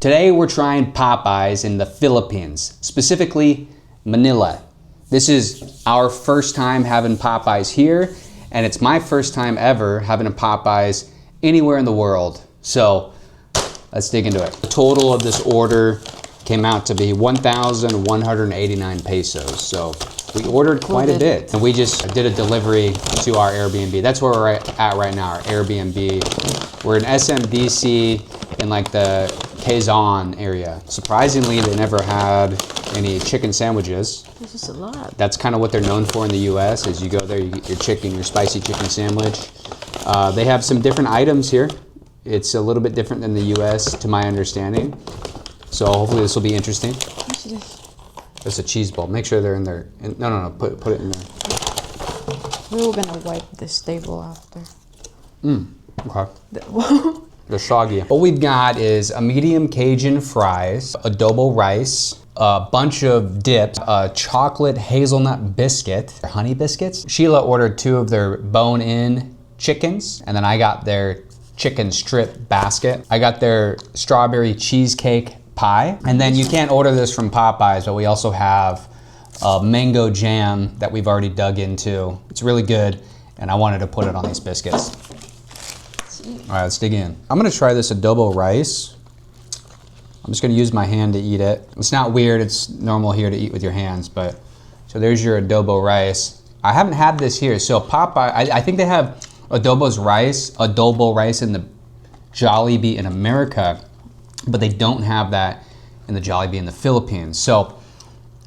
Today we're trying Popeyes in the Philippines, specifically Manila. This is our first time having Popeyes here, and it's my first time ever having a Popeyes anywhere in the world. So let's dig into it. The total of this order came out to be 1,189 pesos. So we ordered quite a bit, and we just did a delivery to our Airbnb. That's where we're at right now, our Airbnb. We're in SMDC in like the Quezon area. Surprisingly, they never had any chicken sandwiches. This is a lot. That's kind of what they're known for in the US. As you go there, you get your chicken, your spicy chicken sandwich. They have some different items here. It's a little bit different than the US to my understanding. So hopefully this will be interesting. What's this? There's a cheese ball. Make sure they're in there. No, put it in there. We were gonna wipe this table after. Okay. They're soggy. What we've got is a medium Cajun fries, adobo rice, a bunch of dips, a chocolate hazelnut biscuit, honey biscuits. Sheila ordered 2 of their bone-in chickens, and then I got their chicken strip basket. I got their strawberry cheesecake pie. And then you can't order this from Popeyes, but we also have a mango jam that we've already dug into. It's really good, and I wanted to put it on these biscuits. All right, let's dig in. I'm gonna try this adobo rice. I'm just gonna use my hand to eat it. It's not weird, it's normal here to eat with your hands, but, so there's your adobo rice. I haven't had this here, so Popeye, I think they have adobo rice in the Jollibee in America, but they don't have that in the Jollibee in the Philippines. So,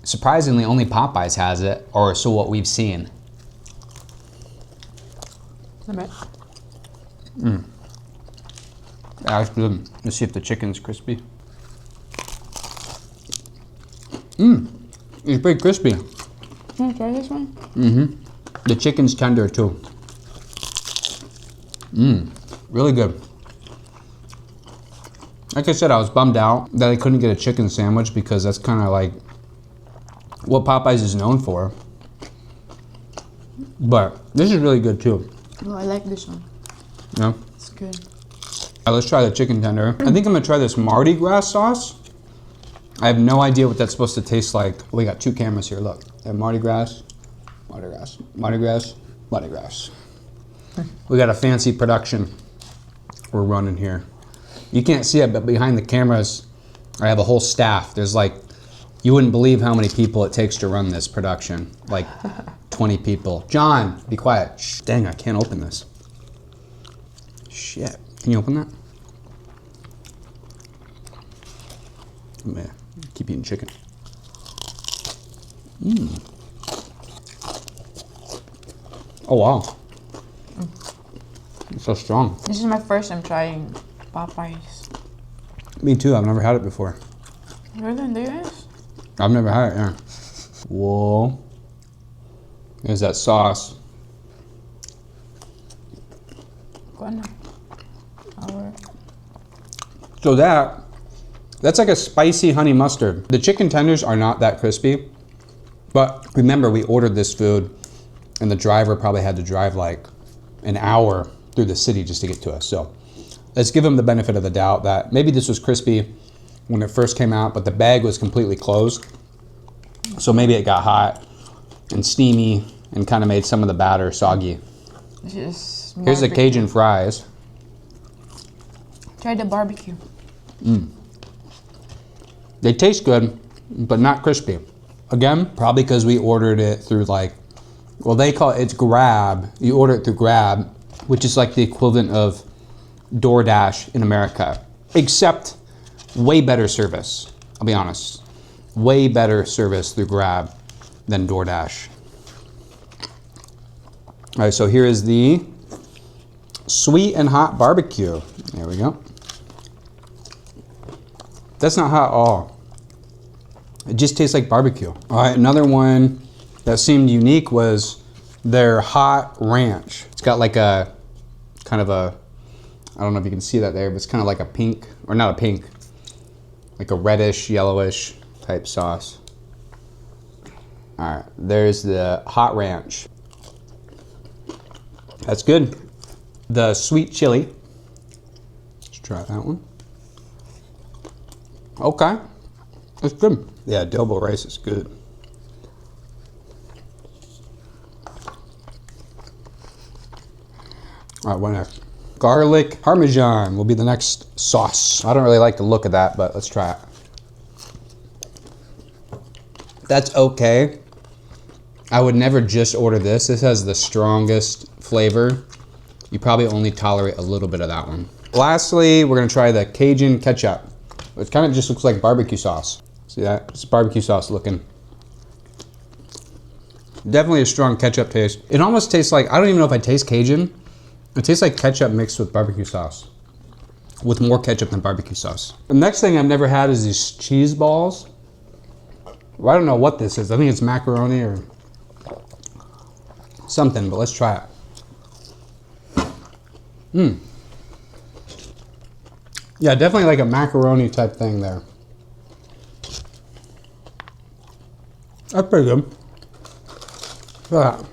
surprisingly, only Popeyes has it, or so what we've seen. That's good. Let's see if the chicken's crispy. It's pretty crispy. Can I try this one? The chicken's tender too. Really good. Like I said, I was bummed out that I couldn't get a chicken sandwich because that's kind of like what Popeyes is known for. But this is really good too. Oh, I like this one. Yeah? It's good. All right, let's try the chicken tender. I think I'm gonna try this Mardi Gras sauce. I have no idea what that's supposed to taste like. We got 2 cameras here, look. Mardi Gras, Mardi Gras, Mardi Gras, Mardi Gras. We got a fancy production we're running here. You can't see it, but behind the cameras, I have a whole staff. There's like, you wouldn't believe how many people it takes to run this production. Like 20 people. John, be quiet. Shh, dang, I can't open this. Shit. Can you open that? Man, keep eating chicken. Oh wow. It's so strong. This is my first time trying Popeyes. Me too, I've never had it before. Really? Do you guys? I've never had it, yeah. Whoa. There's that sauce. Go on now. So that's like a spicy honey mustard. The chicken tenders are not that crispy, but remember we ordered this food and the driver probably had to drive like an hour through the city just to get to us. So let's give him the benefit of the doubt that maybe this was crispy when it first came out, but the bag was completely closed. So maybe it got hot and steamy and kind of made some of the batter soggy. Here's the Cajun fries. Try the barbecue. They taste good, but not crispy. Again, probably because we ordered it through like, well, they call it, it's Grab. You order it through Grab, which is like the equivalent of DoorDash in America, except way better service. I'll be honest, way better service through Grab than DoorDash. All right, so here is the sweet and hot barbecue. There we go. That's not hot at all. It just tastes like barbecue. All right, another one that seemed unique was their hot ranch. It's got like a, kind of a, I don't know if you can see that there, but it's kind of like a pink, or not a pink, like a reddish, yellowish type sauce. All right, there's the hot ranch. That's good. The sweet chili. Let's try that one. Okay. It's good. Yeah, adobo rice is good. All right, what next? Garlic Parmesan will be the next sauce. I don't really like the look of that, but let's try it. That's okay. I would never just order this. This has the strongest flavor. You probably only tolerate a little bit of that one. Lastly, we're gonna try the Cajun ketchup. It kind of just looks like barbecue sauce. See that? It's barbecue sauce looking. Definitely a strong ketchup taste. It almost tastes like, I don't even know if I taste Cajun. It tastes like ketchup mixed with barbecue sauce. With more ketchup than barbecue sauce. The next thing I've never had is these cheese balls. Well, I don't know what this is. I think it's macaroni or something, but let's try it. Yeah, definitely like a macaroni type thing there. That's pretty good. Look at that.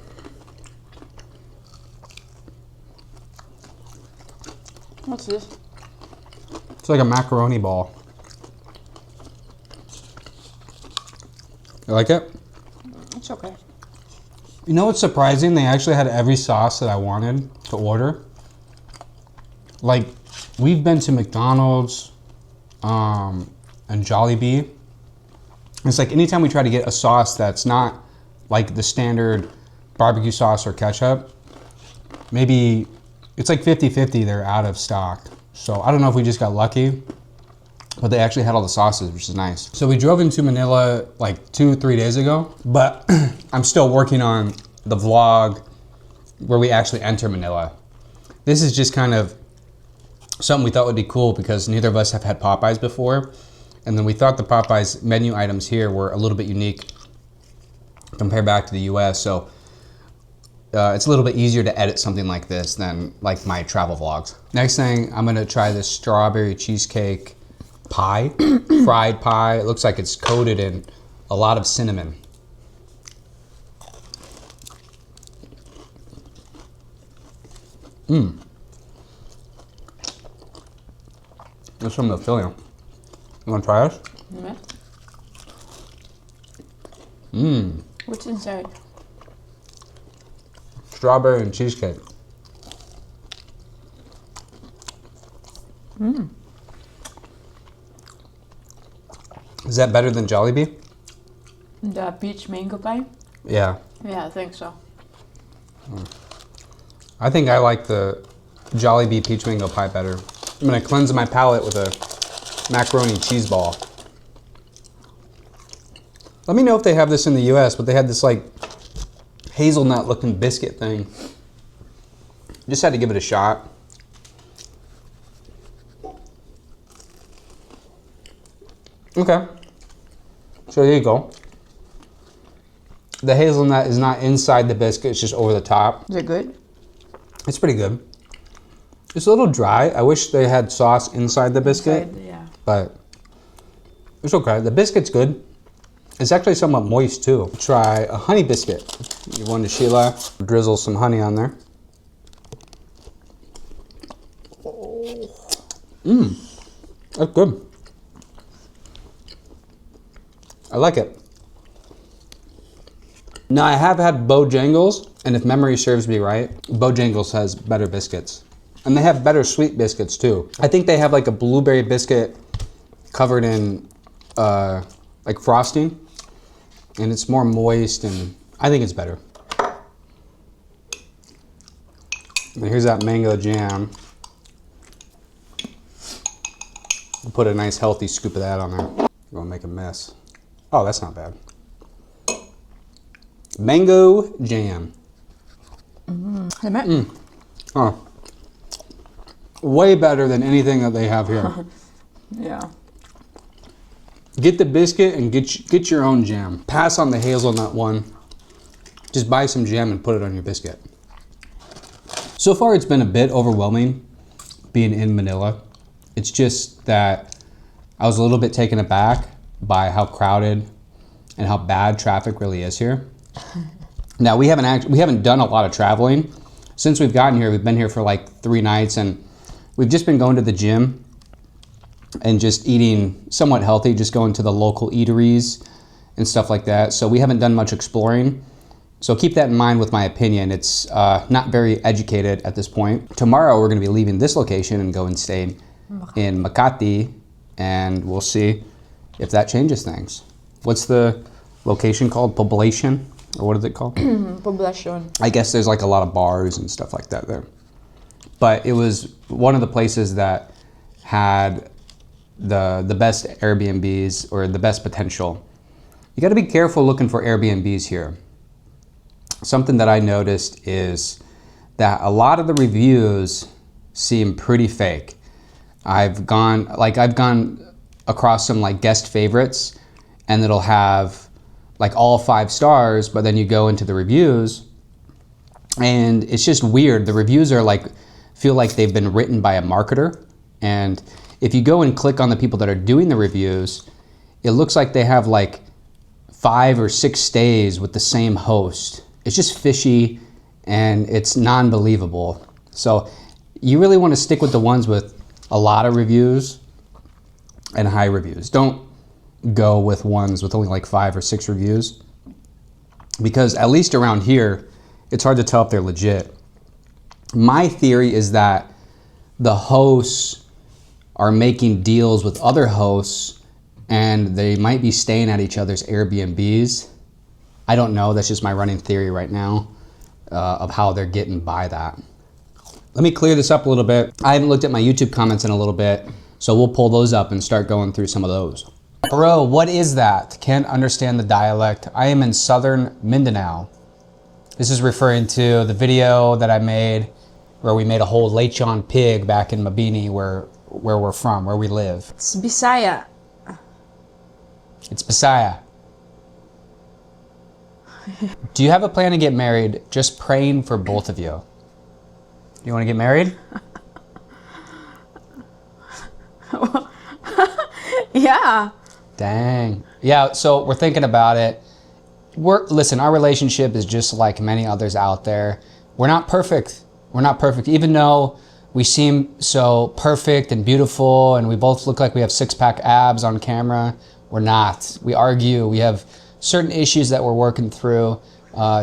What's this? It's like a macaroni ball. You like it? It's okay. You know what's surprising? They actually had every sauce that I wanted to order. Like, we've been to McDonald's and Jollibee. It's like anytime we try to get a sauce that's not like the standard barbecue sauce or ketchup, maybe it's like 50-50 they're out of stock. So I don't know if we just got lucky, but they actually had all the sauces, which is nice. So we drove into Manila like 2-3 days ago, but I'm still working on the vlog where we actually enter Manila. This is just kind of something we thought would be cool because neither of us have had Popeyes before. And then we thought the Popeyes menu items here were a little bit unique compared back to the US. So it's a little bit easier to edit something like this than like my travel vlogs. Next thing, I'm gonna try this strawberry cheesecake pie, fried pie. It looks like it's coated in a lot of cinnamon. There's some of the filling. You wanna try this? Yeah. What's inside? Strawberry and cheesecake. Is that better than Jollibee? The peach mango pie? Yeah. Yeah, I think so. I think I like the Jollibee peach mango pie better. I'm gonna cleanse my palate with a macaroni cheese ball. Let me know if they have this in the US, but they had this like hazelnut looking biscuit thing. Just had to give it a shot. Okay. So there you go. The hazelnut is not inside the biscuit, it's just over the top. Is it good? It's pretty good. It's a little dry. I wish they had sauce inside the biscuit. Inside, yeah. But it's okay. The biscuit's good. It's actually somewhat moist too. Try a honey biscuit. Give one to Sheila. Drizzle some honey on there. That's good. I like it. Now I have had Bojangles, and if memory serves me right, Bojangles has better biscuits. And they have better sweet biscuits too. I think they have like a blueberry biscuit covered in like frosting, and it's more moist, and I think it's better. And here's that mango jam. We'll put a nice healthy scoop of that on there. I'm gonna make a mess. Oh, that's not bad. Mango jam. Oh. Way better than anything that they have here. Yeah. Get the biscuit and get your own jam. Pass on the hazelnut one. Just buy some jam and put it on your biscuit. So far it's been a bit overwhelming being in Manila. It's just that I was a little bit taken aback by how crowded and how bad traffic really is here. Now we haven't done a lot of traveling. Since we've gotten here, we've been here for like 3 nights, and we've just been going to the gym and just eating somewhat healthy, just going to the local eateries and stuff like that. So we haven't done much exploring. So keep that in mind with my opinion. It's not very educated at this point. Tomorrow we're gonna be leaving this location and go and stay in Makati, and we'll see if that changes things. What's the location called? Poblacion? Or what is it called? Poblacion. I guess there's like a lot of bars and stuff like that there. But it was one of the places that had the best Airbnbs or the best potential. You gotta be careful looking for Airbnbs here. Something that I noticed is that a lot of the reviews seem pretty fake. I've gone across some like guest favorites, and it'll have like all 5 stars, but then you go into the reviews and it's just weird. The reviews are like, feel like they've been written by a marketer. And if you go and click on the people that are doing the reviews, it looks like they have like 5 or 6 stays with the same host. It's just fishy and it's non-believable. So you really want to stick with the ones with a lot of reviews and high reviews. Don't go with ones with only like 5 or 6 reviews, because at least around here, it's hard to tell if they're legit. My theory is that the hosts are making deals with other hosts and they might be staying at each other's Airbnbs. I don't know, that's just my running theory right now of how they're getting by that. Let me clear this up a little bit. I haven't looked at my YouTube comments in a little bit, so we'll pull those up and start going through some of those. Bro, what is that? Can't understand the dialect. I am in southern Mindanao. This is referring to the video that I made where we made a whole lechon pig back in Mabini, where we're from, where we live. It's Bisaya. It's Bisaya. Do you have a plan to get married? Just praying for both of you. You want to get married? Yeah. Dang. Yeah, so we're thinking about it. Listen, our relationship is just like many others out there. We're not perfect. We're not perfect. Even though we seem so perfect and beautiful and we both look like we have 6-pack abs on camera, we're not. We argue. We have certain issues that we're working through,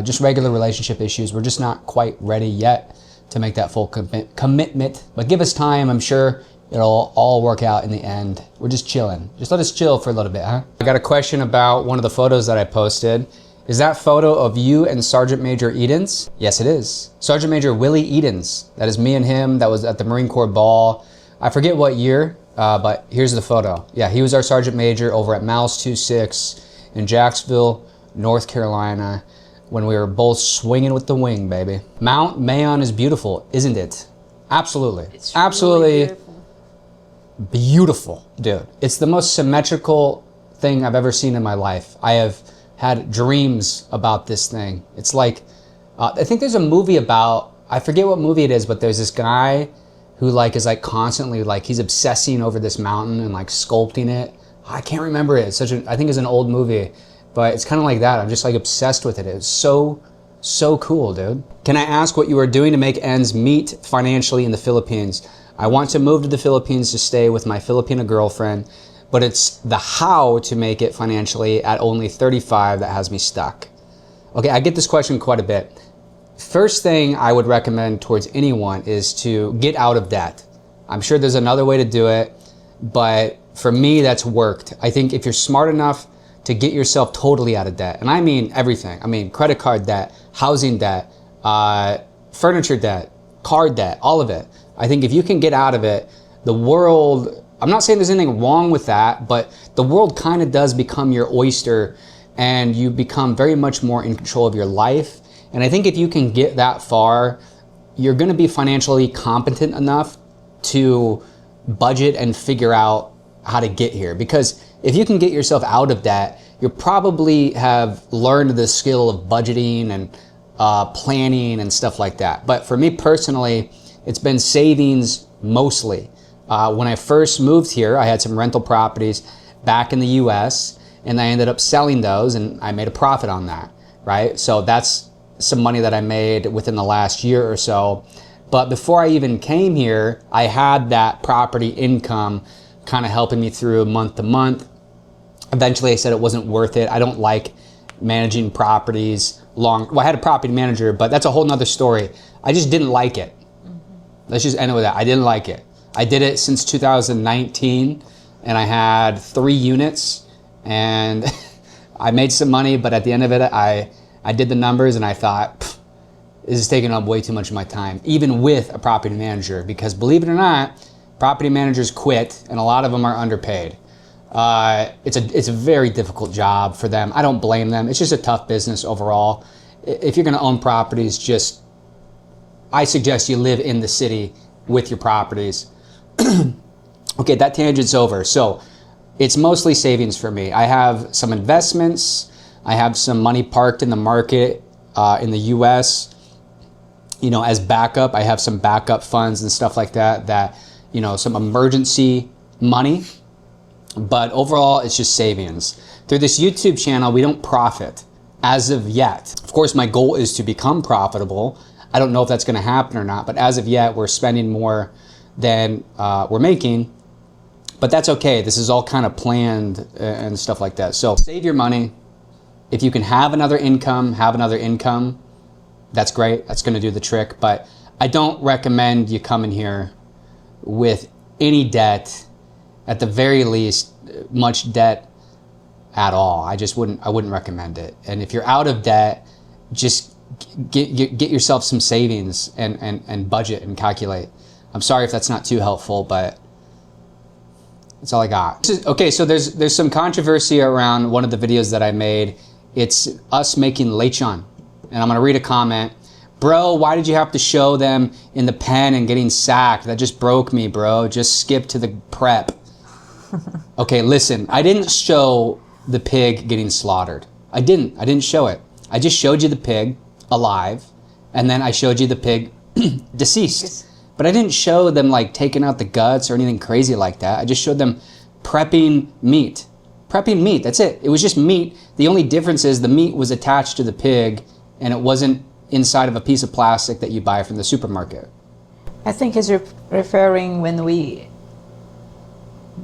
just regular relationship issues. We're just not quite ready yet to make that full commitment. But give us time. I'm sure it'll all work out in the end. We're just chilling. Just let us chill for a little bit, huh? I got a question about one of the photos that I posted. Is that photo of you and Sergeant Major Edens? Yes, it is. Sergeant Major Willie Edens. That is me and him. That was at the Marine Corps ball. I forget what year, but here's the photo. Yeah, he was our Sergeant Major over at Mouse 26 in Jacksonville, North Carolina, when we were both swinging with the wing, baby. Mount Mayon is beautiful, isn't it? Absolutely. It's absolutely really beautiful, dude. It's the most symmetrical thing I've ever seen in my life. I have had dreams about this thing. It's like, I think there's a movie about, I forget what movie it is, but there's this guy who like is like constantly like, he's obsessing over this mountain and like sculpting it. I can't remember it. It's I think it's an old movie, but it's kind of like that. I'm just like obsessed with it. It's so cool, dude. Can I ask what you are doing to make ends meet financially in the Philippines? I want to move to the Philippines to stay with my Filipino girlfriend, but it's the how to make it financially at only 35 that has me stuck. Okay, I get this question quite a bit. First thing I would recommend towards anyone is to get out of debt. I'm sure there's another way to do it, but for me, that's worked. I think if you're smart enough to get yourself totally out of debt, and I mean everything. I mean credit card debt, housing debt, furniture debt, car debt, all of it. I think if you can get out of it, the world, I'm not saying there's anything wrong with that, but the world kind of does become your oyster and you become very much more in control of your life. And I think if you can get that far, you're going to be financially competent enough to budget and figure out how to get here. Because if you can get yourself out of debt, you probably have learned the skill of budgeting and planning and stuff like that. But for me personally, it's been savings mostly. When I first moved here, I had some rental properties back in the US and I ended up selling those and I made a profit on that, right? So that's some money that I made within the last year or so. But before I even came here, I had that property income kind of helping me through month to month. Eventually I said it wasn't worth it. I don't like managing properties well, I had a property manager, but that's a whole nother story. I just didn't like it. Let's just end it with that. I didn't like it. I did it since 2019 and I had 3 units and I made some money, but at the end of it, I did the numbers and I thought, this is taking up way too much of my time, even with a property manager, because believe it or not, property managers quit and a lot of them are underpaid. It's a very difficult job for them. I don't blame them. It's just a tough business overall. If you're gonna own properties, I suggest you live in the city with your properties. Okay, that tangent's over. So it's mostly savings for me. I have some investments. I have some money parked in the market in the US, as backup. I have some backup funds and stuff like that, some emergency money. But overall, it's just savings. Through this YouTube channel, we don't profit as of yet. Of course, my goal is to become profitable. I don't know if that's gonna happen or not, but as of yet, we're spending more than we're making. But that's okay. This is all kind of planned and stuff like that. So save your money. If you can have another income, that's great. That's gonna do the trick. But I don't recommend you coming here with any debt. At the very least, much debt at all. I wouldn't recommend it. And if you're out of debt, just get yourself some savings and budget and calculate. I'm sorry if that's not too helpful, but that's all I got. Okay, so there's some controversy around one of the videos that I made. It's us making lechon. And I'm gonna read a comment. Bro, why did you have to show them in the pen and getting sacked? That just broke me, bro. Just skip to the prep. Okay, listen, I didn't show the pig getting slaughtered. I didn't show it. I just showed you the pig alive, and then I showed you the pig deceased. But I didn't show them like taking out the guts or anything crazy like that. I just showed them prepping meat. Prepping meat, that's it. It was just meat. The only difference is the meat was attached to the pig and it wasn't inside of a piece of plastic that you buy from the supermarket. I think he's referring when we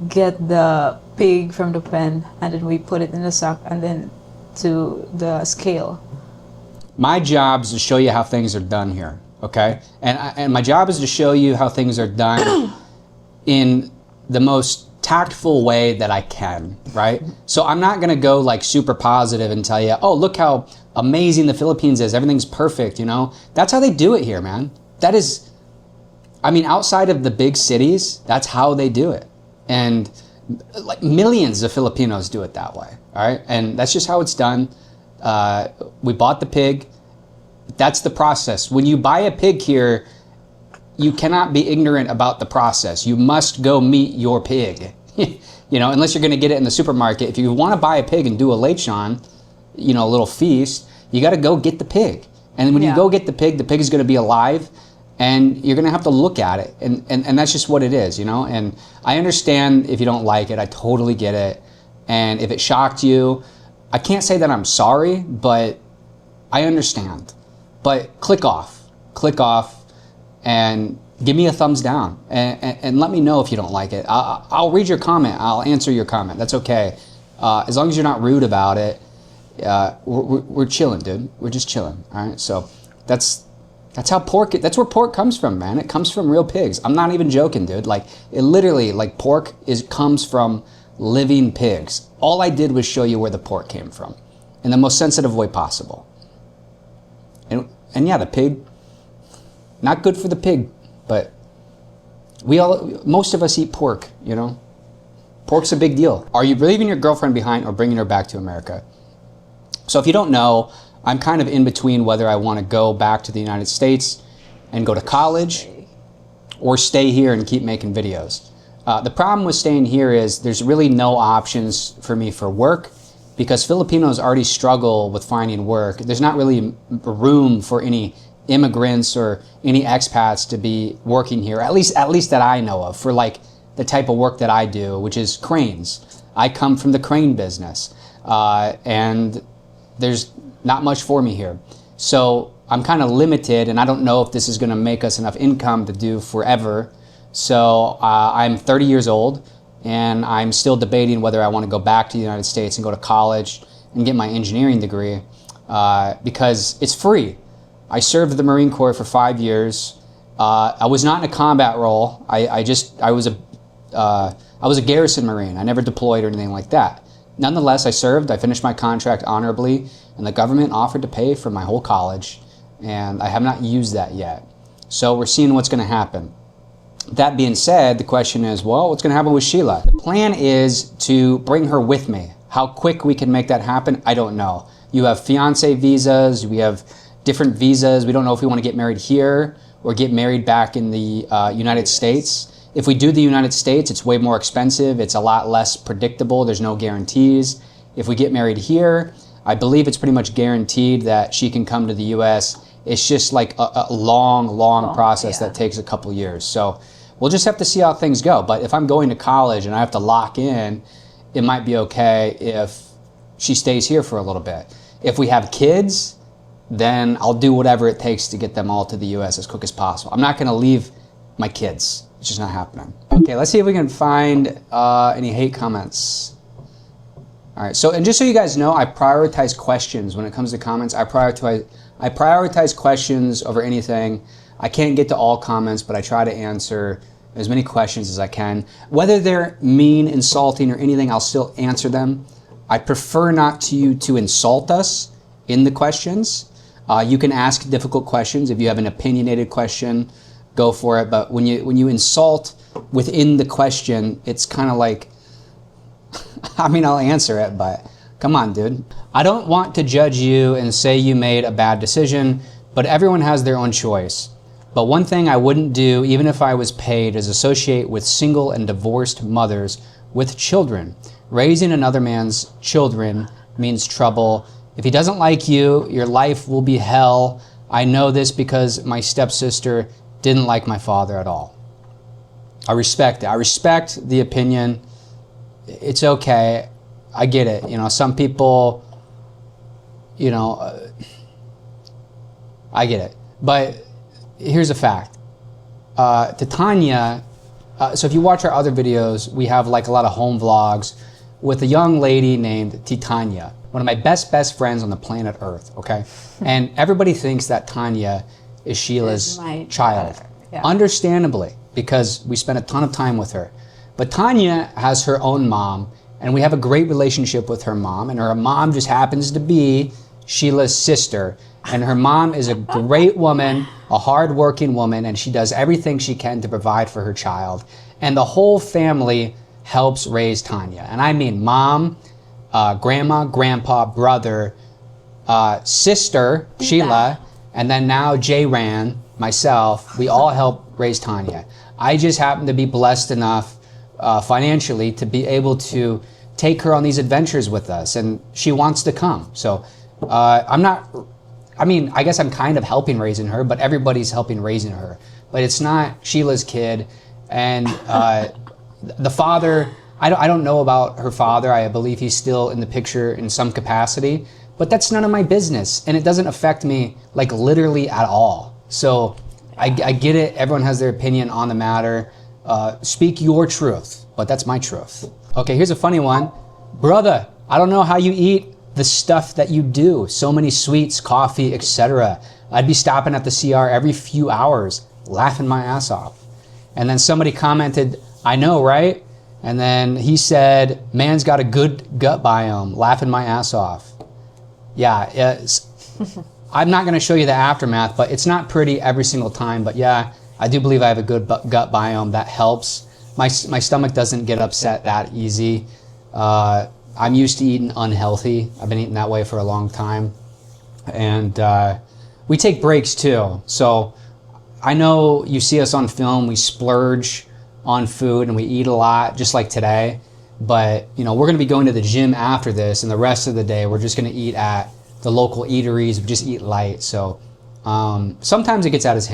get the pig from the pen and then we put it in the sack and then to the scale. My job is to show you how things are done here, okay? And my job is to show you how things are done in the most tactful way that I can, right? So I'm not gonna go like super positive and tell you, oh, look how amazing the Philippines is, everything's perfect, That's how they do it here, man. That is, outside of the big cities, that's how they do it. And like millions of Filipinos do it that way, all right? And that's just how it's done. We bought the pig. That's the process. When you buy a pig here, you cannot be ignorant about the process. You must go meet your pig, unless you're gonna get it in the supermarket. If you wanna buy a pig and do a lechon, a little feast, you gotta go get the pig. And when you go get the pig is gonna be alive, and you're gonna have to look at it, and that's just what it is, And I understand if you don't like it, I totally get it. And if it shocked you, I can't say that I'm sorry, but I understand. But click off, and give me a thumbs down, and let me know if you don't like it. I'll read your comment, I'll answer your comment, that's okay. As long as you're not rude about it, we're chilling, dude. We're just chilling, all right? So that's how that's where pork comes from, man. It comes from real pigs. I'm not even joking, dude. Like, it literally, like, pork comes from living pigs. All I did was show you where the pork came from in the most sensitive way possible. And yeah, the pig, not good for the pig, but most of us eat pork, Pork's a big deal. Are you leaving your girlfriend behind or bringing her back to America? So if you don't know, I'm kind of in between whether I want to go back to the United States and go to college or stay here and keep making videos. The problem with staying here is there's really no options for me for work because Filipinos already struggle with finding work. There's not really room for any immigrants or any expats to be working here, at least that I know of, for like the type of work that I do, which is cranes. I come from the crane business, and there's not much for me here. So I'm kind of limited, and I don't know if this is gonna make us enough income to do forever. So I'm 30 years old, and I'm still debating whether I want to go back to the United States and go to college and get my engineering degree because it's free. I served the Marine Corps for 5 years. I was not in a combat role. I was a garrison Marine. I never deployed or anything like that. Nonetheless, I served. I finished my contract honorably, and the government offered to pay for my whole college, and I have not used that yet. So we're seeing what's going to happen. That being said, the question is, well, what's going to happen with Sheila? The plan is to bring her with me. How quick we can make that happen, I don't know. You have fiancé visas, we have different visas. We don't know if we want to get married here or get married back in the United States. If we do the United States, it's way more expensive. It's a lot less predictable. There's no guarantees. If we get married here, I believe it's pretty much guaranteed that she can come to the US. It's just like a long process that takes a couple years. So we'll just have to see how things go. But if I'm going to college and I have to lock in, it might be okay if she stays here for a little bit. If we have kids, then I'll do whatever it takes to get them all to the US as quick as possible. I'm not gonna leave my kids. It's just not happening. Okay, let's see if we can find any hate comments. All right, so, and just so you guys know, I prioritize questions when it comes to comments. I prioritize questions over anything. I can't get to all comments, but I try to answer as many questions as I can. Whether they're mean, insulting, or anything, I'll still answer them. I prefer not to insult us in the questions. You can ask difficult questions. If you have an opinionated question, go for it. But when you insult within the question, it's kind of like, I mean, I'll answer it, but come on, dude. I don't want to judge you and say you made a bad decision, but everyone has their own choice. But one thing I wouldn't do, even if I was paid, is associate with single and divorced mothers with children. Raising another man's children means trouble. If he doesn't like you, your life will be hell. I know this because my stepsister didn't like my father at all. I respect it. I respect the opinion. It's okay. I get it. You know, some people, you know, I get it. But here's a fact. Titania, so if you watch our other videos, we have like a lot of home vlogs with a young lady named Titania, one of my best friends on the planet Earth, okay? And everybody thinks that Tanya is Sheila's child. Yeah. Understandably, because we spent a ton of time with her. But Tanya has her own mom, and we have a great relationship with her mom, and her mom just happens to be Sheila's sister. And her mom is a great woman, a hardworking woman, and she does everything she can to provide for her child. And the whole family helps raise Tanya. And I mean mom, grandma, grandpa, brother, sister, Sheila, and then now J-Ran, myself, we all help raise Tanya. I just happen to be blessed enough financially to be able to take her on these adventures with us, and she wants to come. So I guess I'm kind of helping raising her, but everybody's helping raising her. But it's not Sheila's kid. And the father, I don't know about her father. I believe he's still in the picture in some capacity, but that's none of my business. And it doesn't affect me like literally at all. So I get it. Everyone has their opinion on the matter. Speak your truth, but that's my truth. Okay, here's a funny one. Brother, I don't know how you eat the stuff that you do. So many sweets, coffee, etc. I'd be stopping at the CR every few hours, laughing my ass off. And then somebody commented, I know, right? And then he said, man's got a good gut biome, laughing my ass off. Yeah, I'm not gonna show you the aftermath, but it's not pretty every single time. But yeah, I do believe I have a good gut biome that helps. My stomach doesn't get upset that easy. I'm used to eating unhealthy. I've been eating that way for a long time. And we take breaks too. So I know you see us on film, we splurge on food and we eat a lot, just like today. But you know, we're gonna be going to the gym after this, and the rest of the day we're just gonna eat at the local eateries, we just eat light. So sometimes it gets out of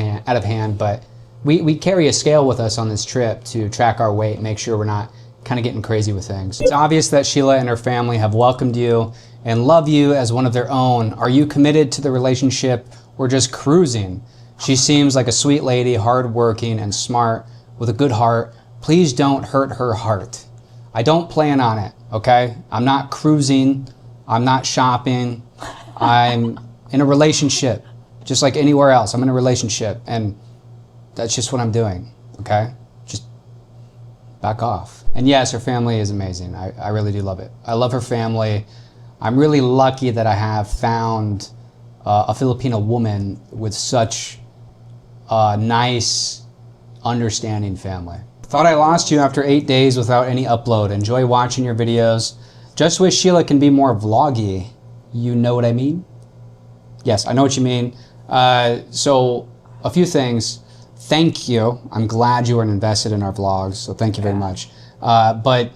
hand, but we carry a scale with us on this trip to track our weight, make sure we're not kind of getting crazy with things. It's obvious that Sheila and her family have welcomed you and love you as one of their own. Are you committed to the relationship or just cruising? She seems like a sweet lady, hardworking and smart with a good heart. Please don't hurt her heart. I don't plan on it, okay? I'm not cruising. I'm not shopping. I'm in a relationship, just like anywhere else. I'm in a relationship, and that's just what I'm doing, okay? Just back off. And yes, her family is amazing. I really do love it. I love her family. I'm really lucky that I have found a Filipino woman with such a nice, understanding family. Thought I lost you after 8 days without any upload. Enjoy watching your videos. Just wish Sheila can be more vloggy. You know what I mean? Yes, I know what you mean. So a few things. Thank you. I'm glad you are invested in our vlogs, so thank you very much. But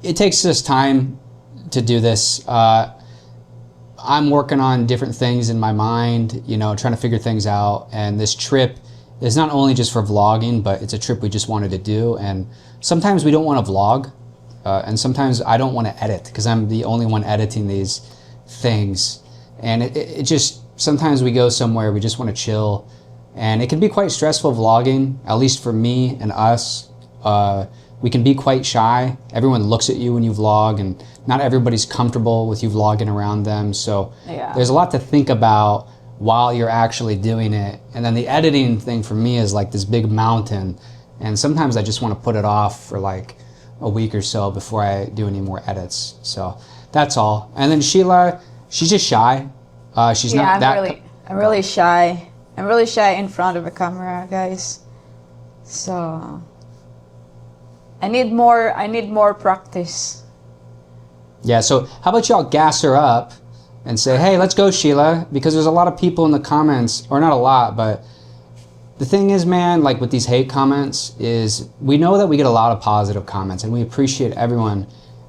it takes us time to do this. I'm working on different things in my mind, you know, trying to figure things out. And this trip is not only just for vlogging, but it's a trip we just wanted to do. And sometimes we don't want to vlog, and sometimes I don't want to edit because I'm the only one editing these things. And it just, sometimes we go somewhere, we just want to chill. And it can be quite stressful vlogging, at least for me and us. We can be quite shy. Everyone looks at you when you vlog, and not everybody's comfortable with you vlogging around them. So there's a lot to think about while you're actually doing it. And then the editing thing for me is like this big mountain. And sometimes I just want to put it off for like a week or so before I do any more edits. So that's all. And then Sheila, she's just shy. She's not that. I'm really shy. I'm really shy in front of a camera, guys. So I need more practice. Yeah, so how about y'all gas her up and say, hey, let's go, Sheila, because there's a lot of people in the comments, or not a lot, but the thing is, man, like with these hate comments is we know that we get a lot of positive comments, and we appreciate everyone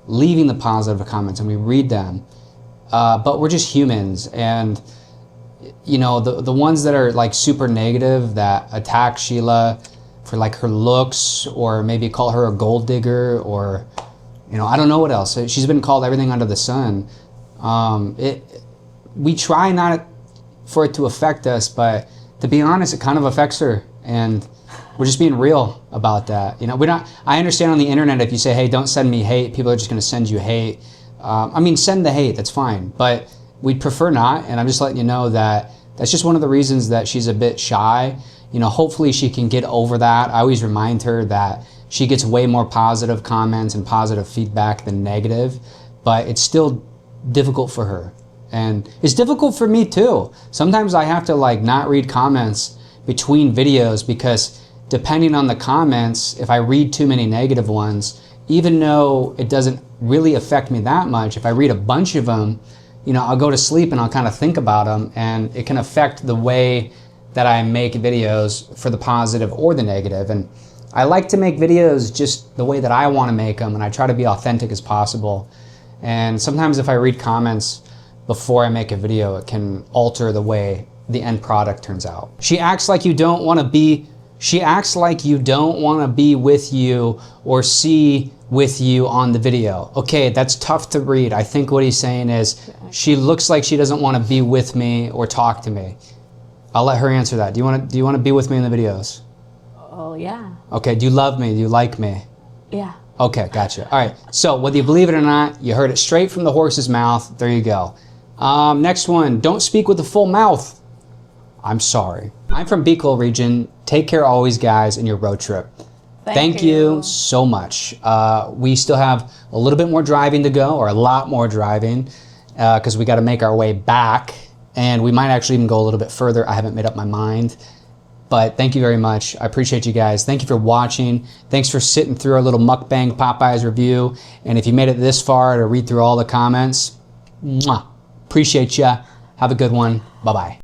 leaving the positive comments, and we read them, but we're just humans. And you know, the ones that are like super negative, that attack Sheila for like her looks, or maybe call her a gold digger, or, you know, I don't know what else. She's been called everything under the sun. We try not for it to affect us, but to be honest, it kind of affects her, and we're just being real about that. You know, I understand on the internet, if you say, hey, don't send me hate, people are just going to send you hate. I mean, send the hate, that's fine, but we'd prefer not. And I'm just letting you know that that's just one of the reasons that she's a bit shy. You know, hopefully she can get over that. I always remind her that she gets way more positive comments and positive feedback than negative, but it's still difficult for her. And it's difficult for me too. Sometimes I have to like not read comments between videos, because depending on the comments, if I read too many negative ones, even though it doesn't really affect me that much, if I read a bunch of them, you know, I'll go to sleep and I'll kind of think about them, and it can affect the way that I make videos, for the positive or the negative. And I like to make videos just the way that I want to make them, and I try to be authentic as possible. And sometimes if I read comments before I make a video, it can alter the way the end product turns out. She acts like you don't want to be with you or see with you on the video. Okay, that's tough to read. I think what he's saying is she looks like she doesn't want to be with me or talk to me. I'll let her answer that. Do you want to be with me in the videos? Oh, yeah. Okay, do you love me? Do you like me? Yeah. Okay, gotcha. All right, so whether you believe it or not, you heard it straight from the horse's mouth. There you go. Next one, don't speak with a full mouth. I'm sorry. I'm from Bicol region. Take care always, guys, in your road trip. Thank you so much. We still have a little bit more driving to go, or a lot more driving, because we got to make our way back, and we might actually even go a little bit further. I haven't made up my mind. But thank you very much. I appreciate you guys. Thank you for watching. Thanks for sitting through our little mukbang Popeyes review. And if you made it this far to read through all the comments, mwah, appreciate ya. Have a good one. Bye-bye.